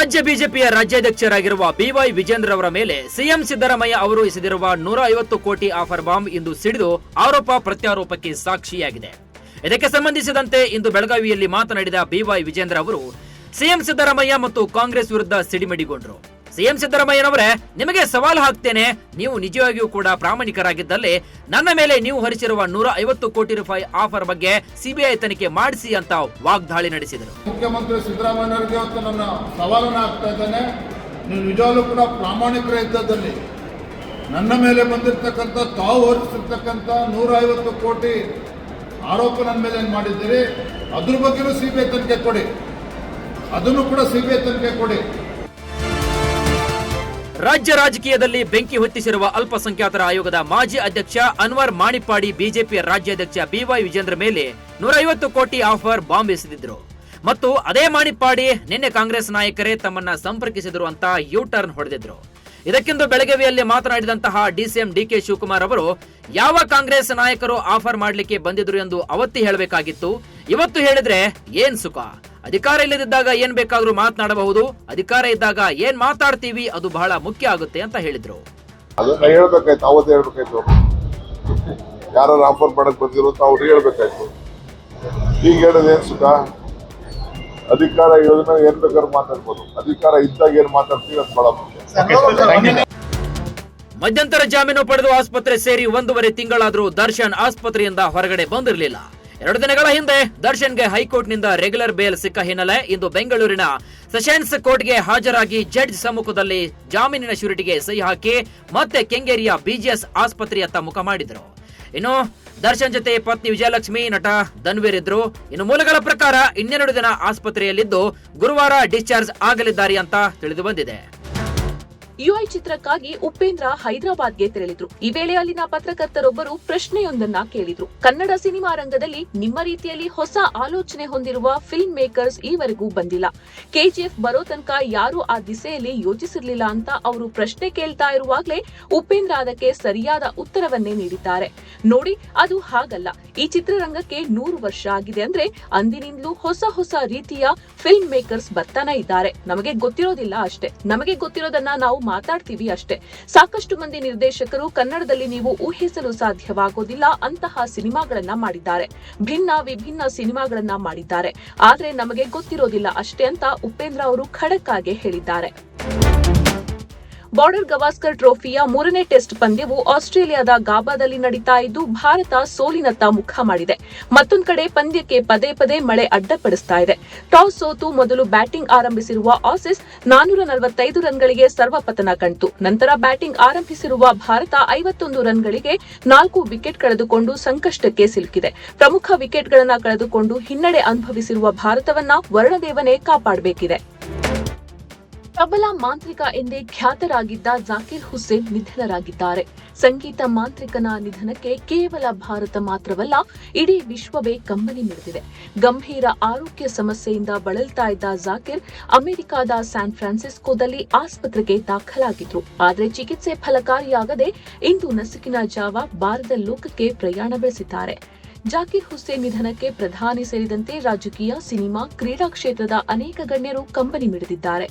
ರಾಜ್ಯ ಬಿಜೆಪಿಯ ರಾಜ್ಯಾಧ್ಯಕ್ಷರಾಗಿರುವ ಬಿವೈ ವಿಜೇಂದ್ರ ಅವರ ಮೇಲೆ ಸಿಎಂ ಸಿದ್ದರಾಮಯ್ಯ ಅವರು ಎಸೆದಿರುವ 150 ಕೋಟಿ ಆಫರ್ ಬಾಂಬ್ ಇಂದು ಸಿಡಿದು ಆರೋಪ ಪ್ರತ್ಯಾರೋಪಕ್ಕೆ ಸಾಕ್ಷಿಯಾಗಿದೆ. ಇದಕ್ಕೆ ಸಂಬಂಧಿಸಿದಂತೆ ಇಂದು ಬೆಳಗಾವಿಯಲ್ಲಿ ಮಾತನಾಡಿದ ಬಿವೈ ವಿಜೇಂದ್ರ ಅವರು ಸಿಎಂ ಸಿದ್ದರಾಮಯ್ಯ ಮತ್ತು ಕಾಂಗ್ರೆಸ್ ವಿರುದ್ಧ ಸಿಡಿಮಿಡಿಗೊಂಡರು. ಸಿಎಂ ಸಿದ್ದರಾಮಯ್ಯನವರೇ, ನಿಮಗೆ ಸವಾಲು ಹಾಕ್ತೇನೆ, ನೀವು ನಿಜವಾಗಿಯೂ ಕೂಡ ಪ್ರಾಮಾಣಿಕರಾಗಿದ್ದಲ್ಲಿ ನನ್ನ ಮೇಲೆ ನೀವು ಹೊರಿಸಿರುವ 150 ಕೋಟಿ ರೂಪಾಯಿ ಆಫರ್ ಬಗ್ಗೆ ಸಿಬಿಐ ತನಿಖೆ ಮಾಡಿಸಿ ಅಂತ ವಾಗ್ದಾಳಿ ನಡೆಸಿದರು. ಮುಖ್ಯಮಂತ್ರಿ ಸಿದ್ದರಾಮಯ್ಯನವರಿಗೆ ಇವತ್ತು ನನ್ನ ಸವಾಲನ್ನು ಹಾಕ್ತಾ ಇದ್ದೇನೆ. ನೀವು ನಿಜವಾಗ್ಲೂ ಕೂಡ ಪ್ರಾಮಾಣಿಕರ ಇದ್ದದಲ್ಲಿ ನನ್ನ ಮೇಲೆ ಬಂದಿರತಕ್ಕಂಥ ತಾವು ಹೊರಿಸಿರ್ತಕ್ಕಂಥ 150 ಕೋಟಿ ಆರೋಪ ನನ್ನ ಮೇಲೆ ಏನು ಮಾಡಿದ್ದೀರಿ, ಅದ್ರ ಬಗ್ಗೆನೂ ಸಿಬಿಐ ತನಿಖೆ ಕೊಡಿ, ಅದನ್ನು ಕೂಡ ಸಿಬಿಐ ತನಿಖೆ ಕೊಡಿ. ರಾಜ್ಯ ರಾಜಕೀಯದಲ್ಲಿ ಬೆಂಕಿ ಹೊತ್ತಿಸಿರುವ ಅಲ್ಪಸಂಖ್ಯಾತರ ಆಯೋಗದ ಮಾಜಿ ಅಧ್ಯಕ್ಷ ಅನ್ವರ್ ಮಾಣಿಪ್ಪಾಡಿ ಬಿಜೆಪಿಯ ರಾಜ್ಯಾಧ್ಯಕ್ಷ ಬಿವೈ ವಿಜೇಂದ್ರ ಮೇಲೆ 150 ಕೋಟಿ ಆಫರ್ ಬಾಂಬ್ ಎಸೆದಿದ್ರು ಮತ್ತು ಅದೇ ಮಾಣಿಪ್ಪಾಡಿ ನಿನ್ನೆ ಕಾಂಗ್ರೆಸ್ ನಾಯಕರೇ ತಮ್ಮನ್ನ ಸಂಪರ್ಕಿಸಿದ್ರು ಅಂತ ಯೂ ಟರ್ನ್ ಹೊಡೆದಿದ್ರು. ಇದಕ್ಕಿಂದು ಬೆಳಗಾವಿಯಲ್ಲಿ ಮಾತನಾಡಿದಂತಹ ಡಿಸಿಎಂ ಡಿಕೆ ಶಿವಕುಮಾರ್ ಅವರು ಯಾವ ಕಾಂಗ್ರೆಸ್ ನಾಯಕರು ಆಫರ್ ಮಾಡಲಿಕ್ಕೆ ಬಂದಿದ್ರು ಎಂದು ಅವತ್ತೇ ಹೇಳಬೇಕಾಗಿತ್ತು, ಇವತ್ತು ಹೇಳಿದ್ರೆ ಏನ್ ಸುಖ. ಅಧಿಕಾರ ಇಲ್ಲದಿದ್ದಾಗ ಏನ್ ಬೇಕಾದ್ರೂ ಮಾತನಾಡಬಹುದು, ಅಧಿಕಾರ ಇದ್ದಾಗ ಏನ್ ಮಾತಾಡ್ತೀವಿ ಅದು ಬಹಳ ಮುಖ್ಯ ಆಗುತ್ತೆ ಅಂತ ಹೇಳಿದ್ರು. ಅದನ್ನ ಹೇಳ್ಬೇಕಾಯ್ತು, ಅವತ್ತೇ ಹೇಳ್ಬೇಕಾಯ್ತು. ಯಾರು ಆಫರ್ ಮಾಡಕ್ ಬಂದಿರೋ ಅವ್ರು ಹೇಳ್ಬೇಕಾಯ್ತು. ಈಗ ಹೇಳೋದು ಏನ್ ಸುಖ? ಅಧಿಕಾರ ಇರೋದನ್ನ ಏನ್ ಬೇಕಾದ್ರೂ ಮಾತಾಡ್ಬೋದು, ಅಧಿಕಾರ ಇದ್ದಾಗ ಏನ್ ಮಾತಾಡ್ತೀವಿ ಅದು ಬಹಳ ಮುಖ್ಯ. ಮಧ್ಯಂತರ ಜಾಮೀನು ಪಡೆದು ಆಸ್ಪತ್ರೆ ಸೇರಿ 1.5 ತಿಂಗಳಾದ್ರೂ ದರ್ಶನ್ ಆಸ್ಪತ್ರೆಯಿಂದ ಹೊರಗಡೆ ಬಂದಿರಲಿಲ್ಲ. 2 ದಿನಗಳ ಹಿಂದೆ ದರ್ಶನ್ಗೆ ಹೈಕೋರ್ಟ್ನಿಂದ ರೆಗ್ಯುಲರ್ ಬೇಲ್ ಸಿಕ್ಕ ಹಿನ್ನೆಲೆ ಇಂದು ಬೆಂಗಳೂರಿನ ಸೆಷನ್ಸ್ ಕೋರ್ಟ್ಗೆ ಹಾಜರಾಗಿ ಜಡ್ಜ್ ಸಮ್ಮುಖದಲ್ಲಿ ಜಾಮೀನಿನ ಶ್ಯೂರಿಟಿಗೆ ಸಹಿ ಹಾಕಿ ಮತ್ತೆ ಕೆಂಗೇರಿಯ ಬಿಜಿಎಸ್ ಆಸ್ಪತ್ರೆಯತ್ತ ಮುಖ ಮಾಡಿದ್ರು. ಇನ್ನು ದರ್ಶನ್ ಜೊತೆ ಪತ್ನಿ ವಿಜಯಲಕ್ಷ್ಮಿ, ನಟ ಧನ್ವೀರ್ ಇದ್ರು. ಇನ್ನು ಮೂಲಗಳ ಪ್ರಕಾರ 12 ದಿನ ಆಸ್ಪತ್ರೆಯಲ್ಲಿದ್ದು ಗುರುವಾರ ಡಿಸ್ಚಾರ್ಜ್ ಆಗಲಿದ್ದಾರೆ ಅಂತ ತಿಳಿದು ಬಂದಿದೆ. ಯುಐ ಚಿತ್ರಕ್ಕಾಗಿ ಉಪೇಂದ್ರ ಹೈದರಾಬಾದ್ಗೆ ತೆರಳಿದ್ರು. ಈ ವೇಳೆ ಅಲ್ಲಿನ ಪತ್ರಕರ್ತರೊಬ್ಬರು ಪ್ರಶ್ನೆಯೊಂದನ್ನ ಕೇಳಿದ್ರು. ಕನ್ನಡ ಸಿನಿಮಾ ರಂಗದಲ್ಲಿ ನಿಮ್ಮ ರೀತಿಯಲ್ಲಿ ಹೊಸ ಆಲೋಚನೆ ಹೊಂದಿರುವ ಫಿಲ್ಮ್ ಮೇಕರ್ಸ್ ಈವರೆಗೂ ಬಂದಿಲ್ಲ. ಕೆಜಿಎಫ್ ಬರೋ ತನಕ ಯಾರು ಆ ದಿಸೆಯಲ್ಲಿ ಯೋಚಿಸಿರ್ಲಿಲ್ಲ ಅಂತ ಅವರು ಪ್ರಶ್ನೆ ಕೇಳ್ತಾ ಇರುವಾಗಲೇ ಉಪೇಂದ್ರ ಅದಕ್ಕೆ ಸರಿಯಾದ ಉತ್ತರವನ್ನೇ ನೀಡಿದ್ದಾರೆ. ನೋಡಿ, ಅದು ಹಾಗಲ್ಲ. ಈ ಚಿತ್ರರಂಗಕ್ಕೆ 100 ವರ್ಷ ಆಗಿದೆ ಅಂದ್ರೆ ಅಂದಿನಿಂದಲೂ ಹೊಸ ರೀತಿಯ ಫಿಲ್ಮ್ ಮೇಕರ್ಸ್ ಬರ್ತಾನೆ ಇದ್ದಾರೆ. ನಮಗೆ ಗೊತ್ತಿರೋದಿಲ್ಲ ಅಷ್ಟೇ, ನಮಗೆ ಗೊತ್ತಿರೋದನ್ನ ನಾವು ಮಾತಾಡ್ತೀವಿ ಅಷ್ಟೇ. ಸಾಕಷ್ಟು ಮಂದಿ ನಿರ್ದೇಶಕರು ಕನ್ನಡದಲ್ಲಿ ನೀವು ಊಹಿಸಲು ಸಾಧ್ಯವಾಗೋದಿಲ್ಲ ಅಂತಹ ಸಿನಿಮಾಗಳನ್ನ ಮಾಡಿದ್ದಾರೆ, ವಿಭಿನ್ನ ಸಿನಿಮಾಗಳನ್ನ ಮಾಡಿದ್ದಾರೆ. ಆದ್ರೆ ನಮಗೆ ಗೊತ್ತಿರೋದಿಲ್ಲ ಅಷ್ಟೇ ಅಂತ ಉಪೇಂದ್ರ ಅವರು ಖಡಕ್ ಆಗಿ ಹೇಳಿದ್ದಾರೆ. ಬಾರ್ಡರ್ ಗವಾಸ್ಕರ್ ಟ್ರೋಫಿಯ 3ನೇ ಟೆಸ್ಟ್ ಪಂದ್ಯವು ಆಸ್ಟ್ರೇಲಿಯಾದ ಗಾಬಾದಲ್ಲಿ ನಡೀತಾ ಇದ್ದು ಭಾರತ ಸೋಲಿನತ್ತ ಮುಖ ಮಾಡಿದೆ. ಮತ್ತೊಂದು ಕಡೆ ಪಂದ್ಯಕ್ಕೆ ಪದೇ ಮಳೆ ಅಡ್ಡಪಡಿಸ್ತಾ ಇದೆ. ಟಾಸ್ ಸೋತು ಮೊದಲು ಬ್ಯಾಟಿಂಗ್ ಆರಂಭಿಸಿರುವ ಆಸೀಸ್ 445 ರನ್ಗಳಿಗೆ ಸರ್ವಪತನ ಕಂಡಿತು. ನಂತರ ಬ್ಯಾಟಿಂಗ್ ಆರಂಭಿಸಿರುವ ಭಾರತ 51 ರನ್ಗಳಿಗೆ 4 ವಿಕೆಟ್ ಕಳೆದುಕೊಂಡು ಸಂಕಷ್ಟಕ್ಕೆ ಸಿಲುಕಿದೆ. ಪ್ರಮುಖ ವಿಕೆಟ್ಗಳನ್ನು ಕಳೆದುಕೊಂಡು ಹಿನ್ನಡೆ ಅನುಭವಿಸಿರುವ ಭಾರತವನ್ನ ವರುಣದೇವನೇ ಕಾಪಾಡಬೇಕಿದೆ. ಪ್ರಬಲ ಮಾಂತ್ರಿಕ ಎಂದೇ ಖ್ಯಾತರಾಗಿದ್ದ ಜಾಕಿರ್ ಹುಸೇನ್ ನಿಧನರಾಗಿದ್ದಾರೆ. ಸಂಗೀತ ಮಾಂತ್ರಿಕನ ನಿಧನಕ್ಕೆ ಕೇವಲ ಭಾರತ ಮಾತ್ರವಲ್ಲ, ಇಡೀ ವಿಶ್ವವೇ ಕಂಬನಿ ಮಿಡಿದಿದೆ. ಗಂಭೀರ ಆರೋಗ್ಯ ಸಮಸ್ಯೆಯಿಂದ ಬಳಲ್ತಾ ಇದ್ದ ಜಾಕಿರ್ ಅಮೆರಿಕದ ಸ್ಯಾನ್ ಫ್ರಾನ್ಸಿಸ್ಕೋದಲ್ಲಿ ಆಸ್ಪತ್ರೆಗೆ ದಾಖಲಾಗಿದ್ರು. ಆದರೆ ಚಿಕಿತ್ಸೆ ಫಲಕಾರಿಯಾಗದೆ ಇಂದು ನಸುಕಿನ ಜಾವ ಬಾರದ ಲೋಕಕ್ಕೆ ಪ್ರಯಾಣ ಬೆಳೆಸಿದ್ದಾರೆ. ಜಾಕಿರ್ ಹುಸೇನ್ ನಿಧನಕ್ಕೆ ಪ್ರಧಾನಿ ಸೇರಿದಂತೆ ರಾಜಕೀಯ, ಸಿನಿಮಾ, ಕ್ರೀಡಾ ಕ್ಷೇತ್ರದ ಅನೇಕ ಗಣ್ಯರು ಕಂಬನಿ ಮಿಡಿದಿದ್ದಾರೆ.